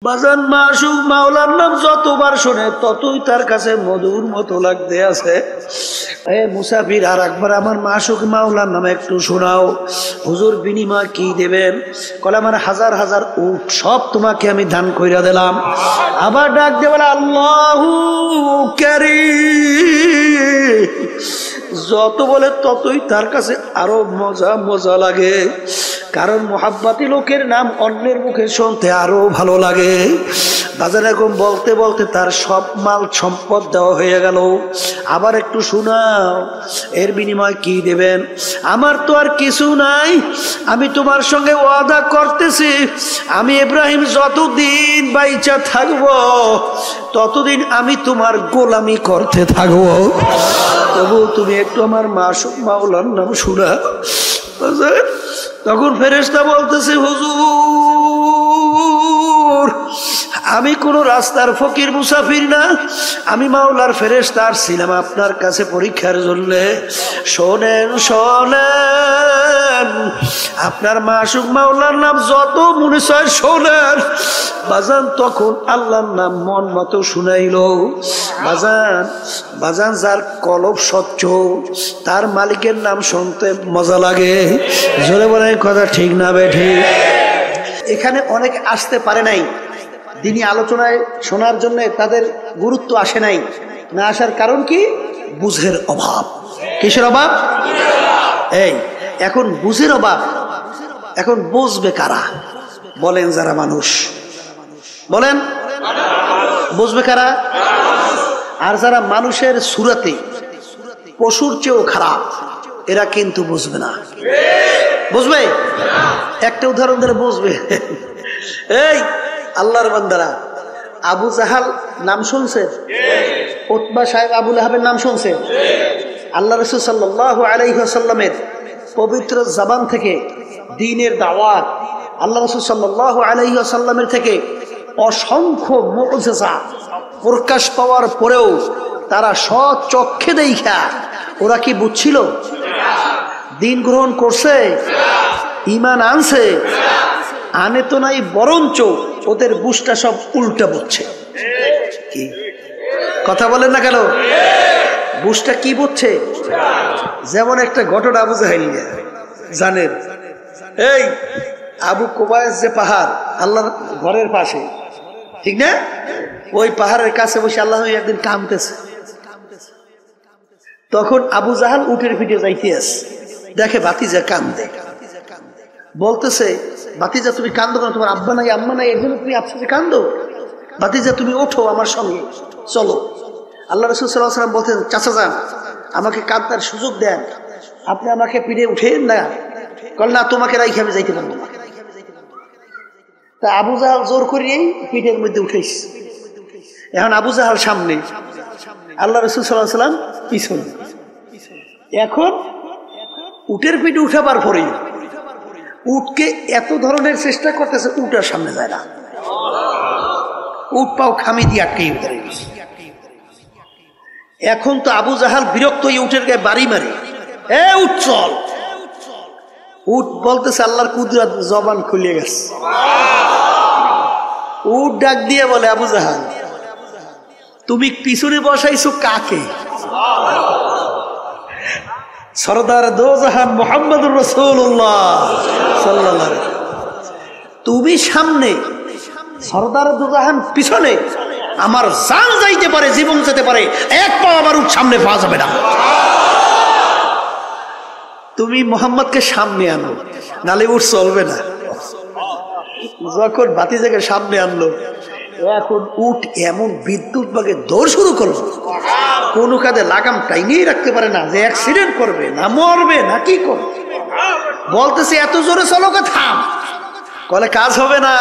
বাজান মাসুক মাওলার নাম যতবার শোনে ততই তার কাছে মধুর মতো লাগতে আছে। মুসাফির, আর একবার আমার মাসুক মাওলার নামে একটু শোনাও। হুজুর বিনিময় কি দেবেন? কলে আমার হাজার হাজার উট সব তোমাকে আমি দান কইরা দিলাম। আবার ডাক দিয়ে বলে আল্লাহু কারীম। যত বলে ততই তার কাছে আরো মজা মজা লাগে, কারণ মোহাব্বতি লোকের নাম অন্যের মুখে শুনতে আরো ভালো লাগে। বাজার এরকম বলতে বলতে তার সব মাল সম্পদ দেওয়া হয়ে গেল। আবার একটু শোনাও, এর বিনিময় কি দেবেন? আমার তো আর কিছু নাই, আমি তোমার সঙ্গে ওয়াদা করতেছি, আমি ইব্রাহিম যতদিন বাইচা থাকবো ততদিন আমি তোমার গোলামি করতে থাকবো। তবু তুমি একটু আমার মাসুক মাওলার নাম শোনা। তখন ফেরেশতা বলতেছে, হুজুর আমি কোন রাস্তার ফকির মুসাফির না, আমি মাওলার ফেরেশতা ছিলাম আপনার কাছে পরীক্ষার জন্য। শোনেন শোনেন, আপনার মাসুক মাওলার নাম যত মনে চায় শোনেন। বাজান তখন আল্লাহর নাম মন মতো শুনাইল। বাজান বাজান যার কলব স্বচ্ছ তার মালিকের নাম শুনতে মজা লাগে। জোরে বলে কথা ঠিক না বেঠি? এখানে অনেক আসতে পারে নাই, দিনী আলোচনায় শোনার জন্য তাদের গুরুত্ব আসে নাই। না আসার কারণ কি? বুঝের অভাব। কিসের অভাব? এই এখন বুঝের অভাব। এখন বুঝবে কারা? বলেন যারা মানুষ, বলেন বুঝবে কারা? আর যারা মানুষের সুরাতে পশুর চেয়েও খারাপ, এরা কিন্তু বুঝবে না। বুঝবে? একটা উদাহরণ ধরে বুঝবে। এই আল্লাহর বান্দারা, আবু জাহাল নাম শুনছেন? উতবা সাহেব আবু লাহাবের নাম শুনছেন? আল্লাহ রাসূল সাল্লাল্লাহু আলাইহি ওয়াসাল্লামের পবিত্র জবান থেকে দ্বীনের দাওয়াত, আল্লাহ রাসূল সাল্লাল্লাহু আলাইহি ওয়াসাল্লামের থেকে অসংখ্য মুআজিজা প্রকাশ পাওয়ার পরেও তারা স্বচক্ষে দেখা ওরা কি বুঝছিল? দিন গ্রহণ করছে? ঈমান আনছে? আনে তো নাই, বরঞ্চ ওদের বুঝটা সব উল্টা বুঝছে। কি কথা বলেন না কেন? বুঝটা কি বুঝছে? যেমন একটা ঘটনা আবু জাহেল জানেন, এই আবু কুবায়স যে পাহাড় আল্লাহর ঘরের পাশে, ঠিক না? ওই পাহাড়ের কাছে বসে আল্লাহ একদিন কাঁদতেছে। তখন আবু জাহাল উটের পিঠে যাইতে আছে, দেখে ভাতিজা কান্দে। বলতেছে, ভাতিজা তুমি কান্দো কেন? তোমার আব্বা নাই আম্মা নাই, এর জন্য তুমি আফসোসে কান্দো? ভাতিজা তুমি ওঠো আমার সঙ্গে, চলো। আল্লাহ রাসূল সাল্লাল্লাহু আলাইহি ওয়াসাল্লাম বলতেন, চাচা যান আমাকে কাঁদার সুযোগ দেন, আপনি আমাকে পিঠে উঠেন না। বল না, তোমাকে রাইখে আমি যাইতে পারবো না। তা আবু জাহাল জোর করিয়েই পিঠের মধ্যে উঠেছে। এখন আবু জাহাল সামনে, আল্লাহ রাসূল সাল্লাল্লাহু আলাইহি ওয়াসাল্লাম পিছনে। এখন উটের পিঠে উঠাবার পরে উটকে এত ধরনের চেষ্টা করতেছে, উট আর সামনে যায় না। উট পাও খামি দিয়ে আটকে উঠে গেছে। এখন তো আবু জাহাল বিরক্ত হয়ে উটের গায়ে বাড়ি মারে, এ উট চল। উট বলতেছে আল্লাহর কুদরত, জবান খুলে গেছে। উট ডাক দিয়ে বলে, আবু জাহাল তুমি পিছনে বসাইছো কাকে? সরদার দো জাহান মুহাম্মদুর রাসূলুল্লাহ সাল্লাল্লাহু আলাইহি ওয়াসাল্লাম, তুমি সামনে, সরদার দো জাহান পিছনে। আমার জান যাইতে পারে, জীবন যেতে পারে, এক পা আমার উঠ সামনে পাওয়া যাবে না। তুমি মুহাম্মদকে সামনে আনো, নালে উঠ চলবে না। যখন ভাতিজাকে সামনে আনলো, এখন উঠ এমন বিদ্যুৎ ভাগে দৌড় শুরু করলো, কোন কাজে লাগাম টাইনিয়ে রাখতে পারে না, যে অ্যাক্সিডেন্ট করবে না মরবে না কি করবে। বলতেছে এত জোরে চলো, থাম। বলে কাজ হবে না,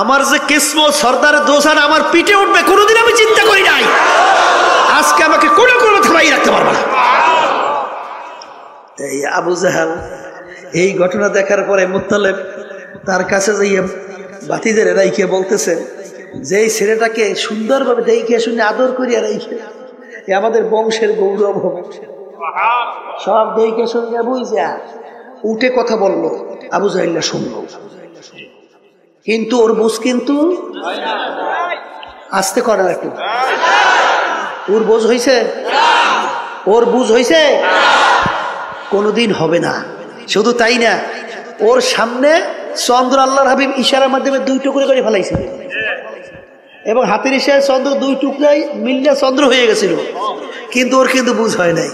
আমার যে কিসমত সরদারের দোষান আমার পিঠে উঠবে কোনোদিন আমি চিন্তা করি নাই, আজকে আমাকে কোনো কোনো থামাই রাখতে পারবে না। এই আবু জাহাল এই ঘটনা দেখার পরে মুত্তালিব তার কাছে যাইয়া ভাতিজার রাইখে বলতেছে, যে ছেলেটাকে সুন্দরভাবে দেখে শুনে আদর করিয়া রাইখে, আমাদের বংশের গৌরব হবে। সব দেখে শুনে বুঝা উঠে কথা বললো, আবু জাহেল শুনলো। কিন্তু ওর বুঝ কিন্তু আস্তে করে একটু। ওর বুঝ হয়েছে? ওর বুঝ হয়েছে? কোনোদিন হবে না। শুধু তাই না, ওর সামনে চন্দ্র আল্লাহর হাবিব ইশারার মাধ্যমে 2 টুকরো করে ফেলাইছে এবং হাতের ইশারায় চন্দ্র 2 টুকরাই মিললে চন্দ্র হয়ে গেছিল, কিন্তু ওর কিন্তু বুঝ হয় নাই।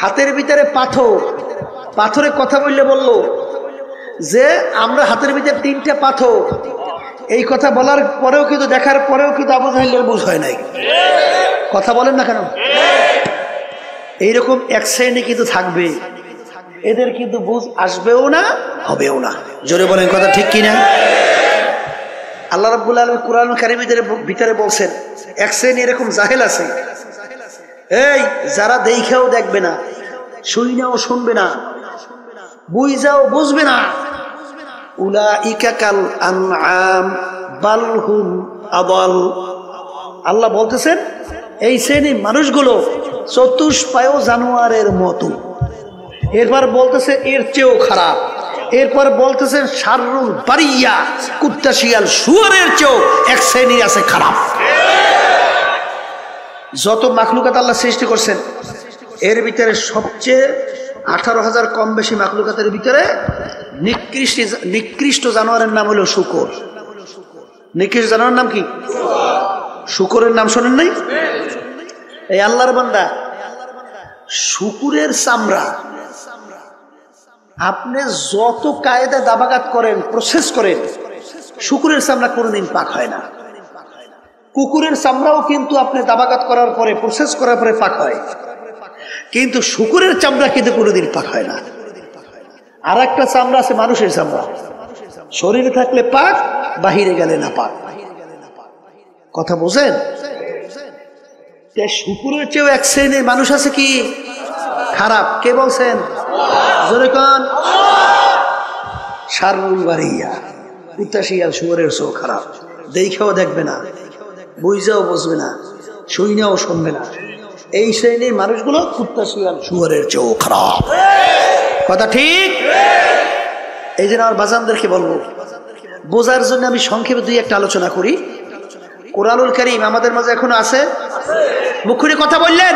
হাতের ভিতরে পাথর, পাথরে কথা বললে বলল যে আমরা হাতের ভিতরে 3টা পাথর, এই কথা বলার পরেও কিন্তু, দেখার পরেও কিন্তু আবু জাহেলের বুঝ হয় নাই। কথা বলেন না কেন? এইরকম এক শ্রেণী কিন্তু থাকবে, এদের কিন্তু বুঝ আসবেও না, হবেও না। জোরে বলেন কথা ঠিক কিনা? আল্লাহ রাব্বুল আলামিন কুরআন কারীমের ভিতরে বলছেন এক শ্রেণী এরকম জাহেল আছে, এই যারা দেখাও দেখবে না, শুইনাও শুনবে না, বুঝাও বুঝবে না, উলাইকা কাল আনআম বাল হুম আদাল। আল্লাহ বলতেছেন এই শ্রেণীর মানুষগুলো চতুষ্পায় জানোয়ারের মতো। এরপর বলতেছে এর চেয়েও খারাপ। এরপর বলতেছেন শাররুল বারিয়া, কুত্তা শিয়াল শুয়োরের চেয়েও এক শ্রেণী আছে খারাপ। যত মাখলুকাত আল্লাহ সৃষ্টি করছেন এর ভিতরে সবচেয়ে 18,000 কম বেশি মাখলুকাতের ভিতরে নিকৃষ্ট জানোয়ারের নাম হলো শূকর। নিকৃষ্ট জানোয়ারের নাম কি? শূকরের নাম শোনেন নাই? এই আল্লাহর বান্দা, শূকরের চামড়া আপনি যত কায়দা দাবাগাত করেন, প্রসেস করেন, শূকরের চামড়া কোনোদিন পাক হয় না। কুকুরের চামড়াও কিন্তু আপনি দাবাগাত করার পরে, প্রসেস করার পরে পাক হয়, কিন্তু শূকরের চামড়া কিন্তু কোনোদিন পাক হয় না। আর একটা চামড়া আছে মানুষের চামড়া, শরীরে থাকলে পাক, বাহিরে গেলে না পাক। কথা বোঝেন? শূকরের চেয়েও এক শ্রেণীর মানুষ আছে কি খারাপ। কে বলছেন? জোরে কোন? শাররুল বারিয়া, কুত্তা শিয়াল শুয়োরের চেয়েও খারাপ। দেখাও দেখবে না, বুঝাও বুঝবে না, শুইনাও শুনবে না। এই শ্রেণীর মানুষগুলো কুত্তা শিয়াল শুয়োরের চেয়েও খারাপ। কথা ঠিক? এই জন্য আমার বাজানদেরকে বলবো, বোঝার জন্য আমি সংক্ষেপে 2-1টা আলোচনা করি। কোরআনুল কারীম আমাদের মাঝে এখনো আছে? মুখ খুলে কথা বললেন,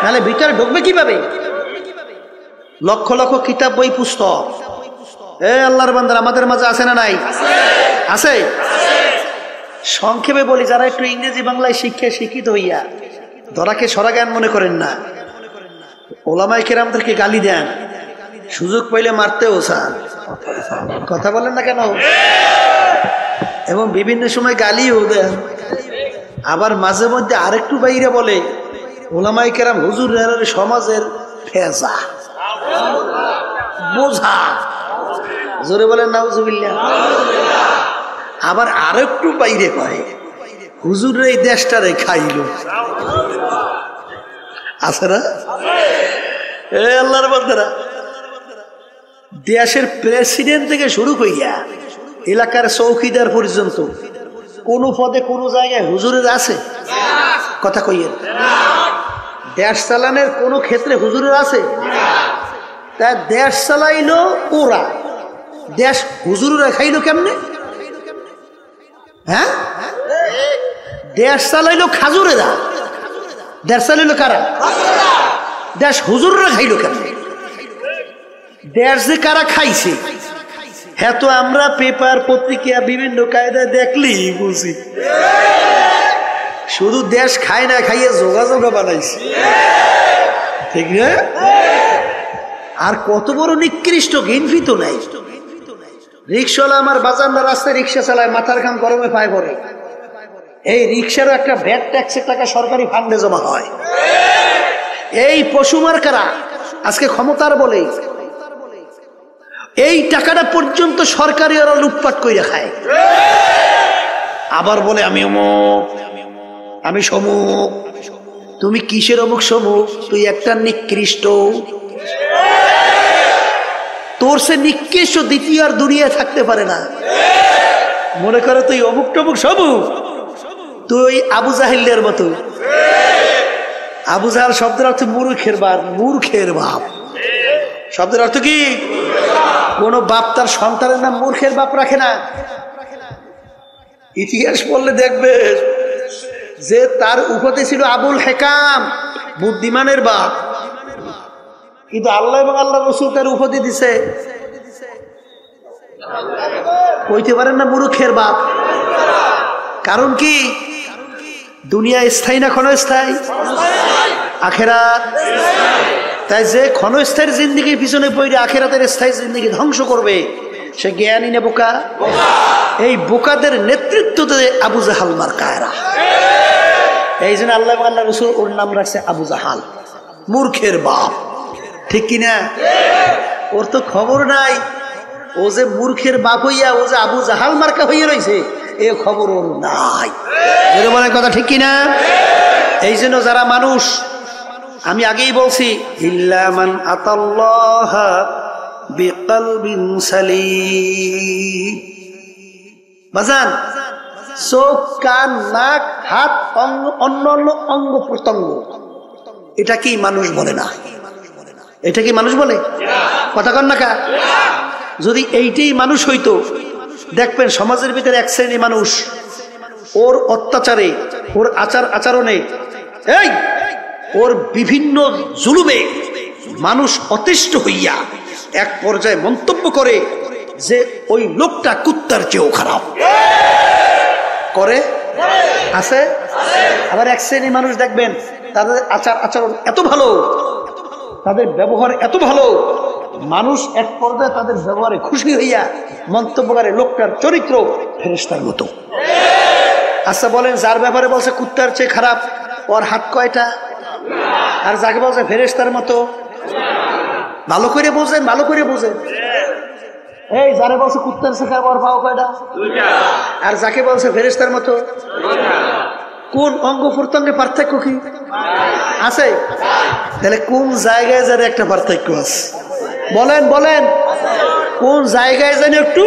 নাহলে ভিতরে ঢুকবে কিভাবে? লক্ষ লক্ষ কিতাব, বই, পুস্তক। আল্লাহর বান্দারা আমাদের মাঝে আছে না নাই? আছে। সংক্ষেপে বলি, যারা একটু ইংরেজি বাংলায় শিক্ষিত হইয়া ধরাকে সরা জ্ঞান মনে করেন না, ওলামায়ে কেরামদেরকে গালি দেন, সুযোগ পাইলে মারতেও চান। কথা বলেন না কেন? এবং বিভিন্ন সময় গালিও দেন। আবার মাঝে মধ্যে আরেকটু বাইরে বলে ওলামায়ে কেরাম হুজুর সমাজের ফেজা বোঝা। জোরে বলেন নাউজুবিল্লাহ। আবার আরেকটু বাইরে কয় হুজুরের এই দেশটারে খাইল। আছে না? আল্লাহর বান্দারা, দেশের প্রেসিডেন্ট থেকে শুরু করিয়া এলাকার চৌকিদার পর্যন্ত কোন পদে কোন জায়গায় হুজুরের আছে? কথা কইয়েন। দেশ চালানোর কোন ক্ষেত্রে হুজুরের আছে? তা দেশ চালাইলো ওরা, দেশ হুজুরেরা খাইলো কেমনে? হ্যাঁ, দেশ চালাইলো খাজুরেরা, দেশ চালাইলো কারা? দেশ হুজুররা খাইলো কেমনে? দেশ যে কারা খাইছে হ্যাঁ তো আমরা পেপার পত্রিকা বিভিন্ন কায়দায় দেখলেই বুঝি। শুধু দেশ খায় না, খাইয়ে যোগাযোগ বানাইছে, ঠিক না? আর কত বড় নিকৃষ্ট, ঘিনফি তো নাই। রিক্সাওয়ালা আমার বাজানরা রাস্তায় রিক্সা চালায়, মাথার ঘাম গরমে পায় পড়ে। এই রিক্সারও একটা ভ্যাট ট্যাক্সের টাকা সরকারি ফান্ডে জমা হয়। এই পশু মার্কারা আজকে ক্ষমতার বলে এই টাকাটা পর্যন্ত সরকারি ওরা লুটপাট করে খায়। আবার বলে আমি অমুক, আমি সমুক। তুমি কিসের অমুক সমুক? তুই একটা নিকৃষ্ট। তোর সে নিকৃষ্ট দ্বিতীয় আর দুনিয়ায় থাকতে পারে না। মনে করে তুই অমুক টমুক সমুক, তুই আবু জাহেলের মতো। আবু জাহেল শব্দের অর্থ মূর্খের বাপ, মূর্খের বাপ। শব্দের অর্থ কি? কোন বাপ তার সন্তানের নাম মূর্খের বাপ রাখে না। ইতিহাস পড়লে দেখবে যে তার উপাধি ছিল আবুল হেকাম, বুদ্ধিমানের বাপ, কিন্তু আল্লাহ এবং আল্লাহ রসুল তার উপাধি দিছে কইতে পারেন না মূর্খের বাপ। কারণ কি? দুনিয়া স্থায়ী না ক্ষণস্থায়ী? আখেরাত। তাই যে ক্ষণস্থায়ী জিন্দেগির পিছনে পড়ে আখেরাতের স্থায়ী জিন্দেগি ধ্বংস করবে সে জ্ঞানী না বোকা? এই বোকাদের নেতৃত্ব দেয় আবু জাহাল মার্কায়রা। এই জন্য আল্লাহ এবং আল্লাহ রসুল ওর নাম রাখছে আবু জাহাল, মূর্খের বাপ। ঠিক কিনা? ওর তো খবর নাই ও যে মূর্খের বাপ হইয়া ও যে আবু জাহাল মার্কা হইয়া রয়েছে, এ খবর ওর নাই। বলে কথা ঠিক কিনা? এই জন্য যারা মানুষ, আমি আগেই বলছি, ইল্লা মান আতাল্লাহ বিকলবিন সালিম। বাজান, চোখ, কান, নাক, হাত, অন্য অন্য অঙ্গ প্রত্যঙ্গ, এটা কি মানুষ বলে না? এটা কি মানুষ বলে? কথা কন না কা? যদি এইটাই মানুষ হইতো, দেখবেন সমাজের ভিতরে এক শ্রেণী মানুষ ওর অত্যাচারে, ওর আচার আচরণে, এই ওর বিভিন্ন জুলুমে মানুষ অতিষ্ঠ হইয়া এক পর্যায়ে মন্তব্য করে যে ওই লোকটা কুত্তার চেয়েও খারাপ। করে আছে। আবার এক শ্রেণী মানুষ দেখবেন তাদের আচার আচরণ এত ভালো, তাদের ব্যবহার এত ভালো, মানুষ এক পর্যায়ে তাদের ব্যবহারে খুশি হইয়া মন্তব্য করে লোকটার চরিত্র ফেরেশতার মতো। আচ্ছা বলেন, যার ব্যাপারে বলছে কুত্তার চেয়ে খারাপ, ওর হাত কয়টা? আর যাকে বলছে ফেরেশতার মতো, ভালো করে বোঝেন, ভালো করে বোঝেন। এই যারে বলছে কুত্তার চেয়ে খারাপ, ওর পাও কয়টা? আর যাকে বলছে ফেরেশতার মতো, কোন অঙ্গ প্রত্যঙ্গে পার্থক্য কি আছে? তাহলে কোন জায়গায় যেন একটা পার্থক্য আছে? বলেন বলেন, কোন জায়গায় যেন একটু?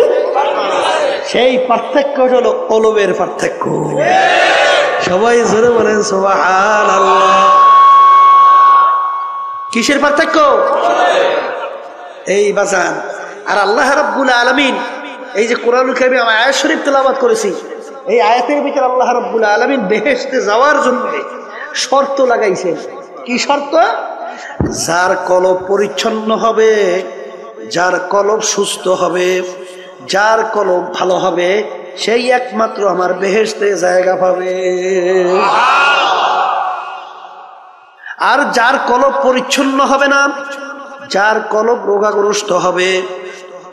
সেই পার্থক্য হলো কলবের পার্থক্য। সবাই জোরে বলেন সুবহানাল্লাহ। কিসের পার্থক্য? এই বাজান। আর আল্লাহ রাব্বুল আলামিন এই যে কোরআনুল কারীমে আমি আয়াত শরীফ তেলাওয়াত করেছি, এই আয়াতের ভিতরে আল্লাহ রাব্বুল আলামিন বেহেশতে যাওয়ার জন্য শর্ত লাগাইছেন। কি শর্ত? যার কলব পরিচ্ছন্ন হবে, যার কলব সুস্থ হবে, যার কলব ভালো হবে, সেই একমাত্র আমার বেহেশতে জায়গা পাবে। আর যার কলব পরিচ্ছন্ন হবে না, যার কলব রোগাগ্রস্ত হবে,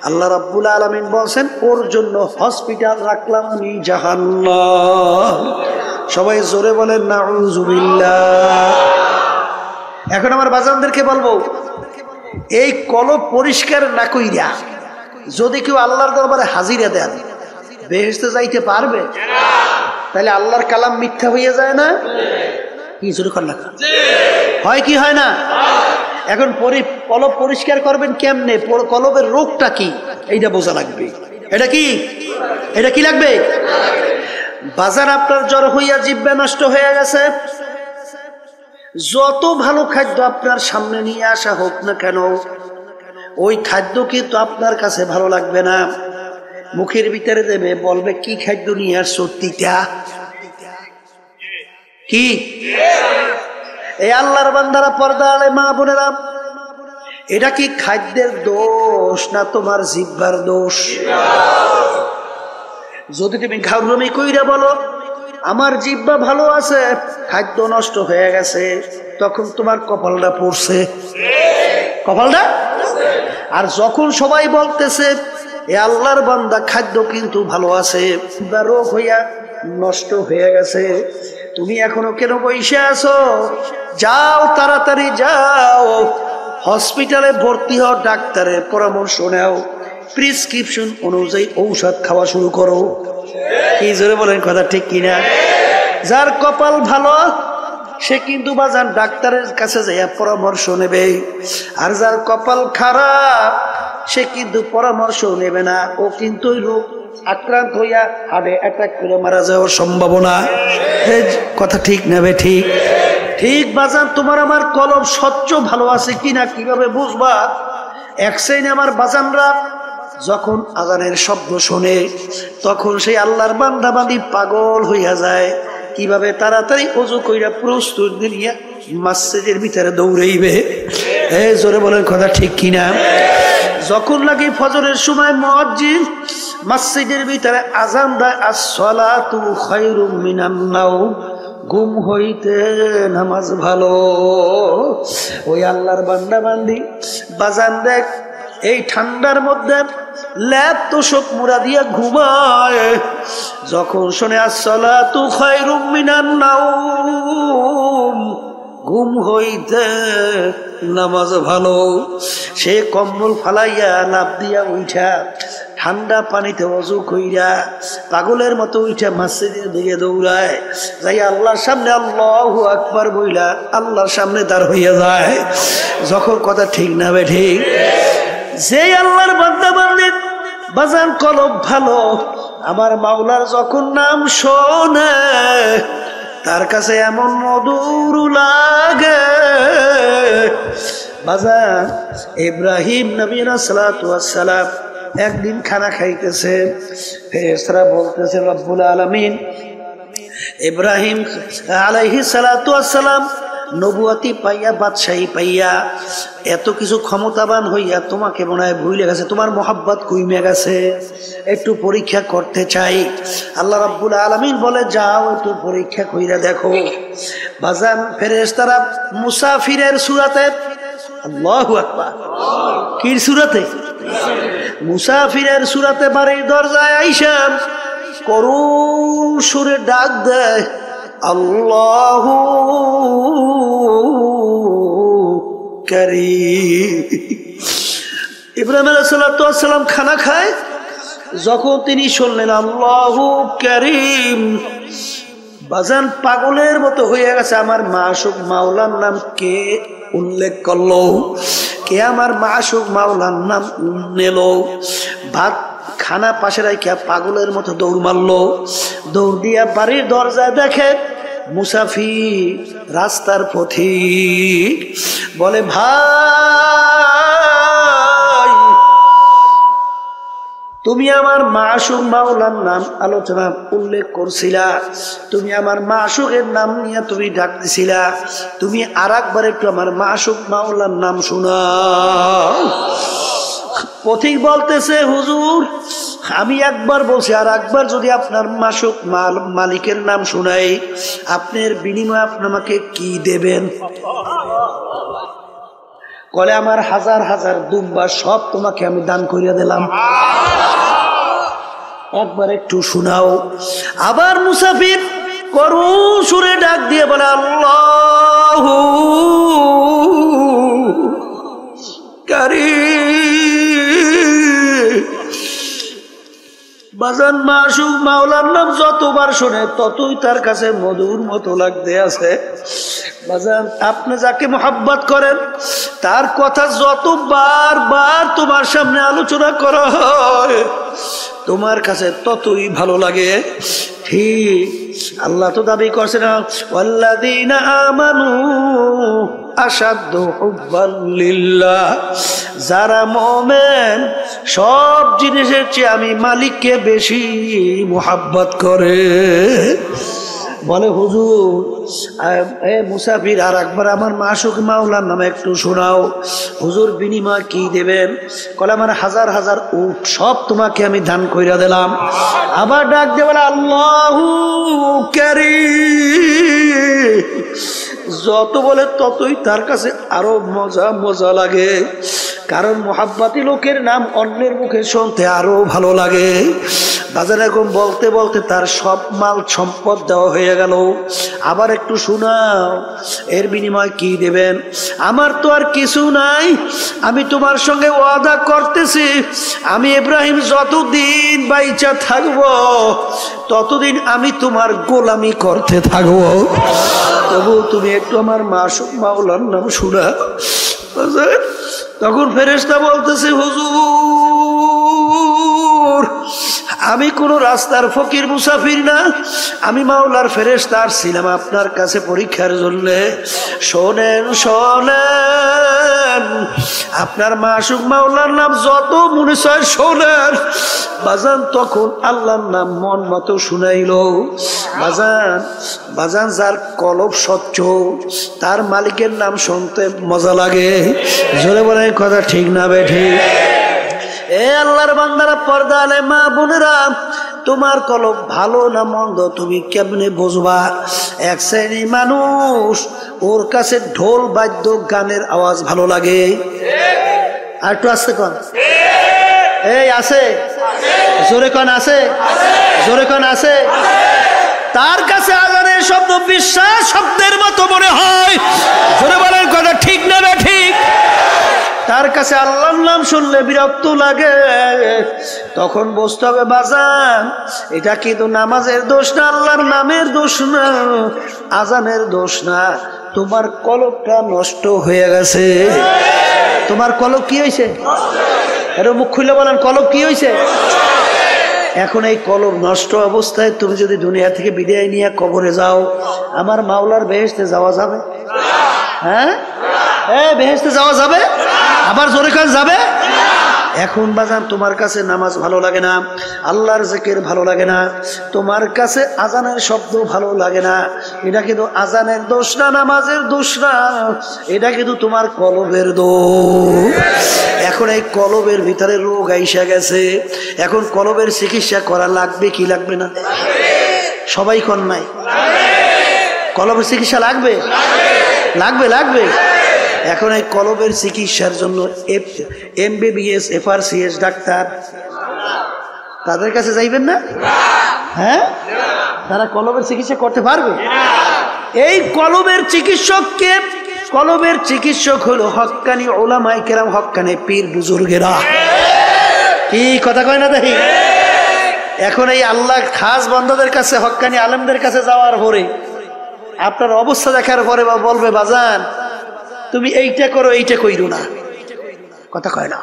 আল্লাহ রাব্বুল আলামিন বলছেন ওর জন্য হসপিটাল রাখলাম আমি জাহান্নাম। সবাই জোরে বলেন নাউযুবিল্লাহ। এখন আমার বাজানদেরকে বলবো, এই কলব পরিষ্কার না কইরা যদি কেউ আল্লাহর দরবারে হাজিরা দেন, বেহেশতে যাইতে পারবে? তাহলে আল্লাহর কালাম মিথ্যা হইয়া যায় না? কি জোরে কর না? হয় কি হয় না? এখন কলব পরিষ্কার করবেন কেমনে? কলবের রোগটা কি এইটা বোঝা লাগবে। এটা কি? এটা কি লাগবে? বাজার আপনার জ্বর হইয়া জিহ্বা নষ্ট হয়ে গেছে, যত ভালো খাদ্য আপনার সামনে নিয়ে আসা হোক না কেন, ওই খাদ্য কিন্তু আপনার কাছে ভালো লাগবে না। মুখের ভিতরে দেবে, বলবে কি খাদ্য নিয়ে আসছো? তিতা। কি? এই আল্লাহর বান্দারা, পর্দা আলে মা বোনেরা, এটা কি খাদ্যের দোষ না তোমার জিহ্বার দোষ? যদি তুমি ঘাউরমি কইরা বলো আমার জিহ্বা ভালো আছে, খাদ্য নষ্ট হয়ে গেছে, তখন তোমার কপালটা পড়ছে। কপালটা। আর যখন সবাই বলতেছে এ আল্লাহর বান্দা খাদ্য কিন্তু ভালো আছে, রোগ হইয়া নষ্ট হয়ে গেছে, তুমি এখনো কেন বসে আছো? যাও, তাড়াতাড়ি যাও, হসপিটালে ভর্তি হও, ডাক্তারের পরামর্শ নাও, প্রেসক্রিপশন অনুযায়ী ঔষধ খাওয়া শুরু করো। কি জোরে বলেন কথা ঠিক কিনা? যার কপাল ভালো সে কিন্তু বাজান ডাক্তারের কাছে যাইয়া পরামর্শ নেবে, আর যার কপাল খারাপ সে কিন্তু পরামর্শ নেবে না। ও কিন্তু রোগ আক্রান্ত হইয়া হার্টে অ্যাটাক করে মারা যাওয়ার সম্ভাবনা। কথা ঠিক নেবে? ঠিক ঠিক বাজান। তোমার আমার কলব স্বচ্ছ ভালো আছে কিনা কিভাবে বুঝবা? এক শ্রেণী আমার বাজানরা যখন আজানের শব্দ শোনে তখন সেই আল্লাহর বান্দা বান্দি পাগল হইয়া যায়, কিভাবে তাড়াতাড়ি ওযু কইরা প্রস্তুত নিয়া মসজিদের ভিতরে দৌড়াইবে। এই জোরে বলেন কথা ঠিক কিনা? যখন লাগে ফজরের সময় মুয়াজ্জিন মসজিদের ভিতরে আজান দেয়, আসসালাতু খায়রুম মিনান নাওম, ঘুম হইতে নামাজ ভালো। ওই আল্লাহর বান্দা বান্দি বাজান দেখ এই ঠান্ডার মধ্যে ল্যাপ তোষক মুড়া দিয়া ঘুমায়, যখন শোনে আসসালাতু খায়রুম মিনান নাওম, ঘুম হইতে নামাজ ভালো, সে কম্বল ফালাইয়া লাফ দিয়া উঠা ঠান্ডা পানিতে ওযু কইরা পাগলের মতো উঠা মসজিদের দিকে দৌড়ায়, যাই আল্লাহর সামনে আল্লাহু আকবার বইলা আল্লাহর সামনে দাঁড় হইয়া যায়। যখন কথা ঠিক না বে ঠিক, যে আল্লাহর বান্দা বান্দি বাজান কলব ভালো, আমার মাওলার যখন নাম শোনে তার কাছে এমন মধুর লাগে। বাজান ইব্রাহিম নবী সালাতু ওয়াস সালাম একদিন খানা খাইতেছে, ফেরেশতারা বলতেছে রব্বুল আলামিন ইব্রাহিম আলাইহিস সালাতু ওয়াস সালাম নবুয়াতি পাইয়া বাদশাহী পাইয়া এত কিছু ক্ষমতাবান হইয়া তোমাকে মনে হয় ভুলে গেছে, তোমার মোহাব্বত কইমে গেছে, একটু পরীক্ষা করতে চাই। আল্লাহ রাব্বুল আলামিন বলে যাও একটু পরীক্ষা কইরা দেখো। বাজান ফেরেশতারা মুসাফিরের সূরাতে, আল্লাহু আকবার, কি সূরাতে? মুসাফিরের সূরাতে বাড়ির দরজায় আইসা করুণ সুরে ডাক দেয়, আল্লাহু কারীম। ইব্রাহিম আলাইহিস সালাতু ওয়াস সালাম খানা খায়, যখন তিনি শুনলেন আল্লাহু কারীম, বাজান পাগলের মতো হয়ে গেছে। আমার মাশুক মাওলার নাম কে উল্লেখ করলো, কে আমার মাশুক মাওলার নাম নিল। ভাত খানা পাশে রাখিয়া পাগলের মতো দৌড় মারলো, দৌড় দিয়া বাড়ির দরজায় দেখে মুসাফির রাস্তার পথিক, বলে ভাই তুমি আমার মাশুক মাওলার নাম আলোচনা উল্লেখ করছিলা, তুমি আমার মাশুকের নাম নিয়ে তুমি ডাক দিছিলা, তুমি আর একবার একটু আমার মাশুক মাওলার নাম শোনাও। পথিক বলতেছে হুজুর আমি একবার বলছি, আর একবার যদি আপনার মাশুক মালিকের নাম শুনাই আপনার বিনিময়ে আপনি আমাকে কি দেবেন? কলে আমার হাজার হাজার দুম্বা সব তোমাকে আমি দান করিয়া দিলাম, একবার একটু শোনাও। আবার মুসাফির করুণ সুরে ডাক দিয়ে বলে আল্লাহু কারীম। বাজান মাশুক মাওলার নাম যতবার শোনে ততই তার কাছে মধুর মতো লাগতে আছে। বাজান আপনি যাকে মোহাব্বত করেন তার কথা যতবার বার তোমার সামনে আলোচনা করা হয় তোমার কাছে ততই ভালো লাগে। ঠিক আল্লাহ তো দাবি করছে না, ওয়াল্লাযীনা আমানু আশাদ্দু হুব্বান লিল্লাহ, যারা মুমিন সব জিনিসের চেয়ে আমি মালিককে বেশি মোহাব্বত করে। বলে হুজুর এ মুসাফির আর একবার আমার মাশুক মাওলার নামে একটু শোনাও। হুজুর বিনিময় কি দেবেন? কলে আমার হাজার হাজার উট সব তোমাকে আমি দান কইরা দিলাম। আবার ডাক দিয়ে বলে আল্লাহু কারীম। যত বলে ততই তার কাছে আরো মজা মজা লাগে, কারণ মোহাব্বতি লোকের নাম অন্যের মুখে শুনতে আরো ভালো লাগে। বাজার এরকম বলতে বলতে তার সব মাল সম্পদ দেওয়া হয়ে গেল। আবার একটু শোনাও, এর বিনিময় কি দেবেন? আমার তো আর কিছু নাই, আমি তোমার সঙ্গে ওয়াদা করতেছি আমি ইব্রাহিম যতদিন বাইচা থাকবো ততদিন আমি তোমার গোলামি করতে থাকবো। তবু তুমি একটু আমার মাশুক মাওলার নাম শোনা। তখন ফেরেশতা বলতেছে হুজুর আমি কোন রাস্তার ফকির মুসাফির না, আমি মাওলার ফেরেশতা ছিলাম আপনার কাছে পরীক্ষার জন্য। শোনেন শোনেন, আপনার মাসুক মাওলার নাম যত মনে চায় শোনেন। বাজান তখন আল্লাহর নাম মন মতো শুনাইল। বাজান বাজান যার কলব স্বচ্ছ তার মালিকের নাম শুনতে মজা লাগে। জোরে বলে কথা ঠিক না বেঠিক? এ আল্লাহর বান্দারা, পর্দা আলে মা বোনেরা, তোমার কলব ভালো না মন্দ তুমি কেমনে বুঝবা? এক শ্রেণী মানুষ ওর কাছে ঢোল বাদ্য গানের আওয়াজ ভালো লাগে। আর একটু আসতে কন, এই আছে জোরে কন, আছে জোরে কন, আছে। তার কাছে আজানের শব্দ বিশ্বাস শব্দের মতো মনে হয়। জোরে বলেন কথা ঠিক না ঠিক? তার কাছে আল্লাহর নাম শুনলে বিরক্ত লাগে। তখন বুঝতে হবে বাজান এটা কিন্তু নামাজের দোষ না, আল্লাহর নামের দোষ না, আজানের দোষ না, তোমার কলবটা নষ্ট হয়ে গেছে। তোমার কলব কি হয়েছে? এর মুখ খুলে বলেন কলব কি হয়েছে? এখন এই কলব নষ্ট অবস্থায় তুমি যদি দুনিয়া থেকে বিদায় নিয়ে কবরে যাও, আমার মাওলার বেহেশতে যাওয়া যাবে? হ্যাঁ, বেহেশতে যাওয়া যাবে? আবার জোরে কাজ যাবে? এখন বাজান তোমার কাছে নামাজ ভালো লাগে না, আল্লাহর জিকির ভালো লাগে না, তোমার কাছে আজানের শব্দ ভালো লাগে না, এটা কিন্তু আজানের দোষ না, নামাজের দোষ না, এটা কিন্তু তোমার কলবের দোষ। এখন এই কলবের ভিতরে রোগ আইসা গেছে। এখন কলবের চিকিৎসা করা লাগবে কি লাগবে না? সবাই কন নাই? কলবের চিকিৎসা লাগবে, লাগবে, লাগবে। এখন এই কলবের চিকিৎসার জন্য MBBS FRCS ডাক্তার তাদের কাছে যাইবেন না? হ্যাঁ, তারা কলবের চিকিৎসা করতে পারবে? এই কলবের চিকিৎসককে, কলবের চিকিৎসক হলো হক্কানি উলামায়ে কেরাম, হক্কানি পীর বুজুর্গেরা। কি কথা কয় না দেখি? এখন এই আল্লাহ খাস বান্দাদের কাছে, হক্কানি আলেমদের কাছে যাওয়ার পরে আপনার অবস্থা দেখার পরে বলবে বাজান তুমি এইটা করো, এইটা কইরো না। কথা কয় না?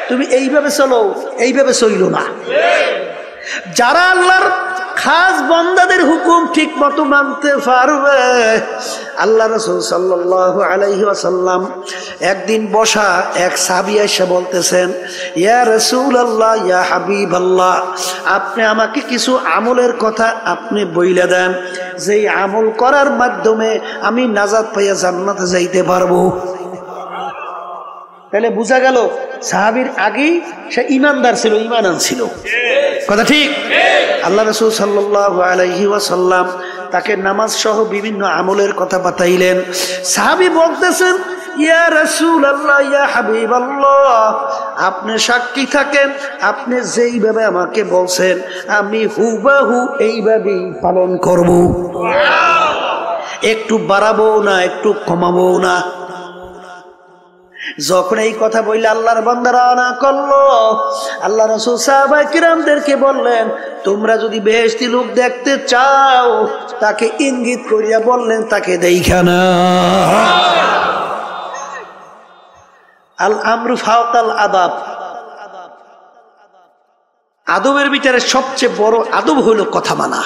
তুমি এইভাবে চলো, এইভাবে চইলো না। যারা আল্লাহর খাস বান্দাদের হুকুম ঠিক মতো মানতে পারবে, আল্লাহ রাসূল সাল্লাল্লাহু আলাইহি ওয়াসাল্লাম একদিন বসা এক সাহাবী এসে বলতেছেন, ইয়া রাসূলুল্লাহ, ইয়া হাবিবাল্লাহ, আপনি আমাকে কিছু আমলের কথা আপনি বইলা দেন, যেই আমল করার মাধ্যমে আমি নাজাত পাইয়া জান্নাতে যাইতে পারবো। তাহলে বোঝা গেল সাহাবীর আগেই সে ঈমানদার ছিল, ঈমান আনছিল। কথা ঠিক? আল্লাহ রাসূল সাল্লাল্লাহু আলাইহি ওয়াসাল্লাম তাকে নামাজ সহ বিভিন্ন আমলের কথা বাতাইলেন। সাহাবী বলতেছেন, ইয়া রাসূলুল্লাহ, ইয়া হাবিবাল্লাহ, আপনি সাক্ষী থাকেন, আপনি যেইভাবে আমাকে বলছেন আমি হুবহু এইভাবেই পালন করব, একটু বাড়াবো না, একটু কমাবো না। যখন এই কথা বললে আল্লাহর বান্দারা না করলো, আল্লাহ রাসূল সাহাবায়ে কিরামদেরকে বললেন, তোমরা যদি বেহেশতি লোক দেখতে চাও তাকে ইঙ্গিত করিয়া বললেন তাকে দেইখা না। আল আমরু ফাওকাল আদাব, আদবের ভিতরে সবচেয়ে বড় আদব হলো কথা মানা।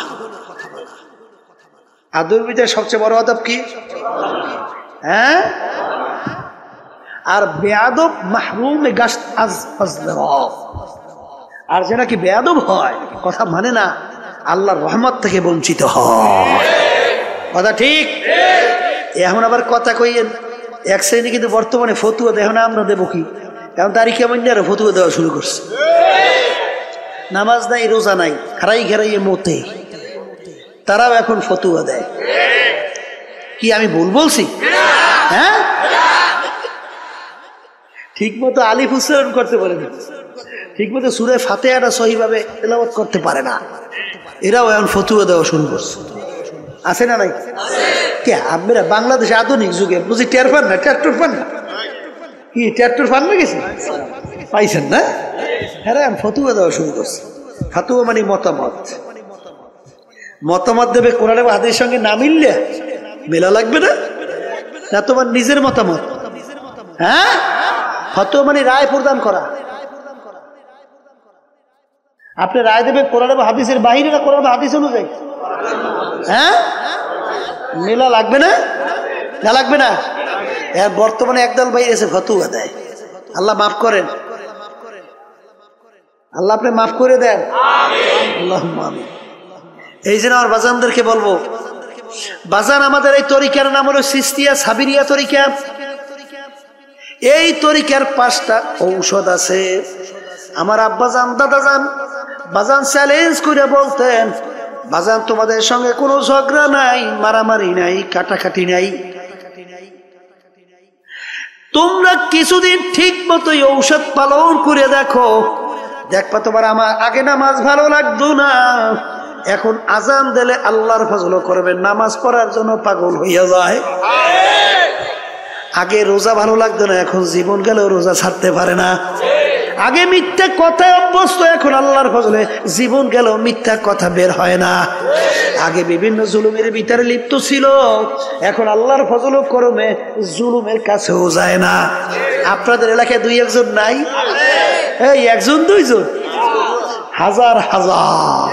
আদবের ভিতরে সবচেয়ে বড় আদব কি? হ্যাঁ, আর বেয়াদব মাহরুমে গাশত আর যে নাকি বেয়াদব হয়, কথা মানে না, আল্লাহর রহমত থেকে বঞ্চিত হয়। কথা ঠিক? এখন আবার কথা কইয়েন এক শ্রেণী কিন্তু বর্তমানে ফতুয়া দেয় না, আমরা দেবো কি? এখন তারই কেমন আরো ফতুয়া দেওয়া শুরু করছে। নামাজ নাই, রোজা নাই, খারাই ঘেরাইয়ে মতে, তারাও এখন ফতুয়া দেয়। কি আমি ভুল বলছি? হ্যাঁ, ঠিক মতো আলিফ উচ্চারণ করতে পারে না, ঠিক মতো সূরা ফাতিহাটা সহিভাবে তেলাওয়াত করতে পারে না, এরাও এখন ফতুয়া দেওয়া শুরু করছে। আছে না নাই? কে আপনারা বাংলাদেশে আধুনিক যুগে বুঝি টের পান না? ট্রাক্টর পান না? কি ট্রাক্টর পান না? গেছে পাইছেন না? হ্যাঁ, এখন ফতুয়া দেওয়া শুরু করছে। ফতুয়া মানে মতামত, মতামত দেবে কোরআন এবং হাদিসের সঙ্গে না মিললে মেলা লাগবে না, না তোমার নিজের মতামত। হ্যাঁ, ফতোয়া মানে রায় প্রদান করা। আপনি রায় দেবেন কোরআন এবং হাদিসের বাহিরে না কোরআন হাদিস অনুযায়ী? হ্যাঁ, মেলা লাগবে না? না লাগবে না? বর্তমানে একদল ভাই এসে ফতুয়া দেয়। আল্লাহ মাফ করেন, আল্লাহ আপনি মাফ করে দেন। এই জন্য আমার বাজানদেরকে বলবো, বাজান আমাদের এই তরিকার নাম হলো সিস্তিয়া সাবিরিয়া তরিকা। এই তরিকার 5টা ঔষধ আছে। আমার আব্বাজান দাদাজান বাজান চ্যালেঞ্জ করে বলতেন, বাজান তোমাদের সঙ্গে কোনো ঝগড়া নাই, মারামারি নাই, কাটাকাটি নাই, তোমরা কিছুদিন ঠিক মতো ঔষধ পালন করে দেখো, দেখবা তোমার আমার আগে নামাজ ভালো লাগতো না, এখন আজান দিলে আল্লাহর ফজল করবে, নামাজ পড়ার জন্য পাগল হইয়া যায়। আগে রোজা ভালো লাগতো না, এখন জীবন গেলেও রোজা ছাড়তে পারে না। আগে মিথ্যা কথায় অভ্যস্ত, এখন আল্লাহর ফজলে জীবন গেলেও মিথ্যা কথা বের হয় না। আগে বিভিন্ন জুলুমের ভিতরে লিপ্ত ছিল, এখন আল্লাহর ফজল করমে জুলুমের কাছেও যায় না। আপনাদের এলাকায় 2-1 নাই? এই 1-2 হাজার হাজার,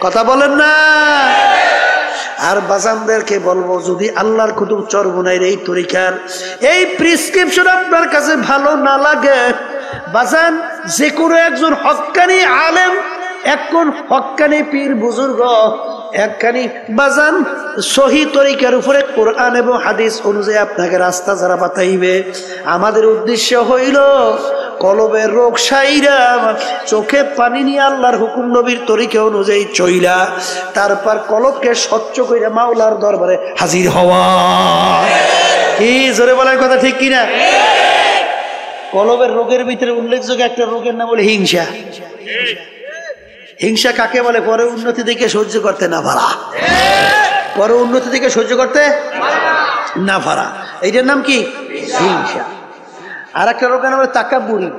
কথা বলেন না? আর বাজানদেরকে বলবো, যদি আল্লাহর কুতুব চরমনাইর এই তরিকার এই প্রেসক্রিপশন আপনার কাছে ভালো না লাগে, বাজান যে কোনো একজন হক্কানি আলেম, একজন হক্কানি পীর বুজুর্গ, একখানি বাজান সহি তরিকার উপরে কোরআন এবং হাদিস অনুযায়ী আপনাকে রাস্তা যারা বাতাইবে, আমাদের উদ্দেশ্য হইল কলবের রোগ সাইরা, চোখে পানি নিয়ে আল্লাহর হুকুম নবীর তরিকা অনুযায়ী চইলা, তারপর কলবকে স্বচ্ছ কইরা মাওলার দরবারে হাজির হওয়া। কি জোরে বলার কথা ঠিক কিনা? কলবের রোগের ভিতরে উল্লেখযোগ্য একটা রোগের নাম হলো হিংসা। হিংসা কাকে বলে? পরে উন্নতি দেখে সহ্য করতে না পারা, পরে উন্নতি দেখে সহ্য করতে না পারা, এইটার নাম কি? হিংসা। আর একটা রোগের নাম হলো তাকাব্বুরি।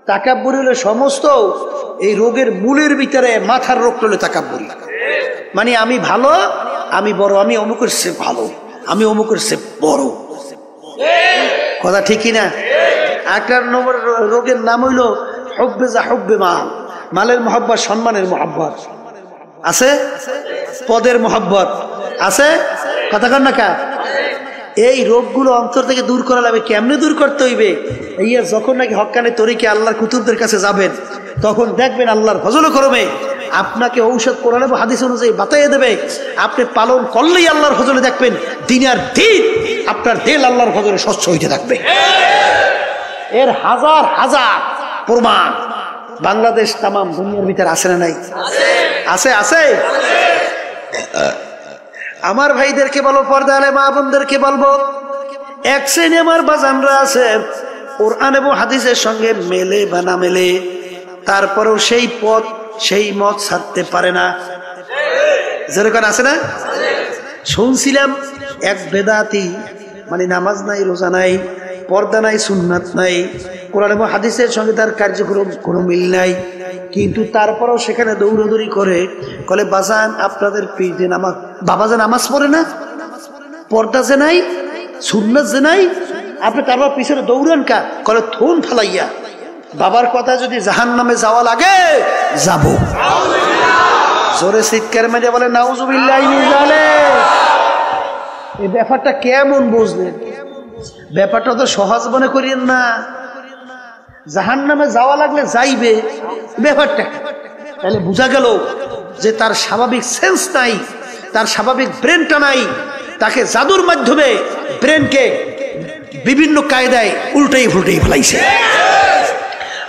তাকাব্বুরি হলো সমস্ত এই রোগের মূলের ভিতরে মাথার রোগ হলো তাকাব্বুরি, মানে আমি ভালো, আমি বড়, আমি অমুকের সে ভালো, আমি অমুকের সে বড়। কথা ঠিক কিনা? একটা নম্বর রোগের নাম হইল হুব্বে যা হুব্বে মাল, মালের মহব্বত, সম্মানের মহব্বত আছে, পদের মহব্বত আছে, কথা কন না কা? এই রোগগুলো অন্তর থেকে দূর করা লাগবে। কেমনে দূর করতে হইবে? ইয়া যখন নাকি হক্কানে তরিকে আল্লাহর কুতুবদের কাছে যাবেন, তখন দেখবেন আল্লাহর ফজল করমে আপনাকে ঔষধ কোরআন এবং হাদিস অনুযায়ী বাতাইয়ে দেবে। আপনি পালন করলেই আল্লাহর ফজলে দেখবেন দিনের দিন আপনার দিল আল্লাহর ফজলে স্বচ্ছ হইতে থাকবে। এর হাজার হাজার প্রমাণ বাংলাদেশ তাম দুনিয়ার ভিতরে আছে না নাই? আছে, আছে। আমার ভাইদেরকে বলবো, পর্দা আলে মা বোনদেরকে বলবো, এক শ্রেণী আমার বাজানরা আছে কোরআন এবং হাদিসের সঙ্গে মেলে বা না মেলে, তারপরেও সেই পথ সেই মত ছাড়তে পারে না। যেরকম আছে না? শুনছিলাম এক বেদাতি, মানে নামাজ নাই, রোজা নাই, পর্দা নাই, সুন্নাত নাই, কোরআন এবং হাদিসের সঙ্গে তার কার্যক্রম কোনো মিল নাই, কিন্তু তারপরেও সেখানে দৌড়াদৌড়ি করে বলে, বাজান আপনাদের পীর নামাজ, বাবা যে নামাজ পড়ে না, পর্দা যে নাই, সুন্নাত যে নাই, আপনি তারপর পিছনে দৌড়ান কা? বলে থুন ফালাইয়া, বাবার কথা যদি জাহান্নামে যাওয়া লাগে যাব। জোরে চিৎকার মেরে বলে নাউজুবিল্লাহ মিন যালিক। এই ব্যাপারটা কেমন বুঝলেন? ব্যাপারটা তো সহজ মনে করিয়েন না। জাহান্নামে যাওয়া লাগলে যাইবে, ব্যাপারটা তাহলে বোঝা গেল যে তার স্বাভাবিক সেন্স নাই, তার স্বাভাবিক ব্রেনটা নাই, তাকে জাদুর মাধ্যমে ব্রেনকে বিভিন্ন কায়দায় উল্টেই ফুলটেই ফেলাইছে।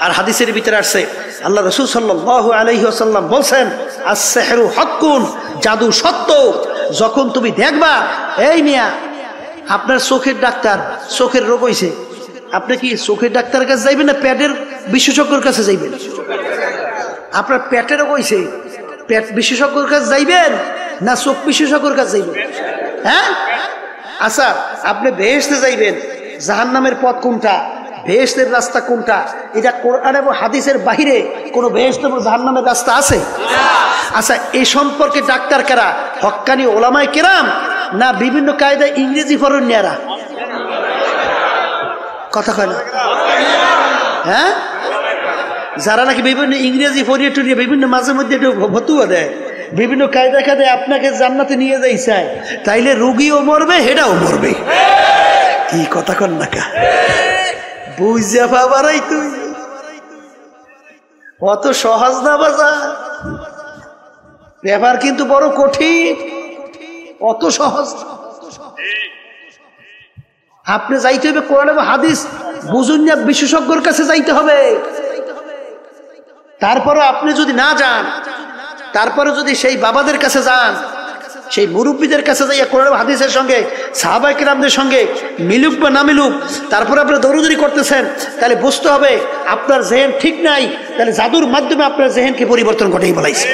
আর হাদিসের ভিতরে আসছে, আল্লাহ রাসূল সাল্লাল্লাহু আলাইহি ওয়াসাল্লাম বলছেন, আস-সিহরু হাক্কুন, জাদু সত্য। যখন তুমি দেখবা, এই মিয়া আপনার চোখের ডাক্তার, চোখের রোগ হইছে, আপনি কি চোখের ডাক্তারের কাছে যাইবেন না পেটের বিশেষজ্ঞের কাছে যাইবেন? আপনার পেটের রোগ হইছে, পেট বিশেষজ্ঞের কাছে যাইবেন না চোখ বিশেষজ্ঞের কাছে যাইবেন? হ্যাঁ, আচ্ছা আপনি বেহেশতে যাইবেন, জাহান্নামের পথ কোনটা, বেহেশতের রাস্তা কোনটা? এটা কোরআন এবং হাদিসের বাহিরে কোনো বেহেশত এবং জাহান্নামের রাস্তা আছে? আচ্ছা, এই সম্পর্কে ডাক্তার কারা? হক্কানি ওলামায়ে কেরাম না বিভিন্ন কায়দায় ইংরেজি ফরণ্যারা? কথা কয় না? হ্যাঁ, যারা নাকি বিভিন্ন ইংরেজি পড়িয়ে টুরিয়ে বিভিন্ন মাঝে মধ্যে একটু ভতুয়া দেয়, বিভিন্ন কায়দা কায়দায় আপনাকে জান্নাতে নিয়ে যাই চায়, তাইলে রুগীও মরবে হেডাও মরবে। কি কথা কন না কা বুঝা পাবারাই তুই অত সহজ না বাজার, ব্যাপার কিন্তু বড় কঠিন, অত সহজ। আপনি যাইতে হবে কোরআন এবং হাদিস বুঝুন না, বিশেষজ্ঞর কাছে যাইতে হবে। তারপরে আপনি যদি না যান, তারপরে যদি সেই বাবাদের কাছে যান, সেই মুরব্বীদের কাছে যাইয়া কোরআন এবং হাদিসের সঙ্গে সাহাবায়ে কেরামদের সঙ্গে মিলুক বা না মিলুক, তারপরে আপনি দৌড়দৌড়ি করতেছেন, তাহলে বুঝতে হবে আপনার জেহেন ঠিক নাই, তাহলে জাদুর মাধ্যমে আপনার জেহেনকে পরিবর্তন ঘটেই বলাইছে।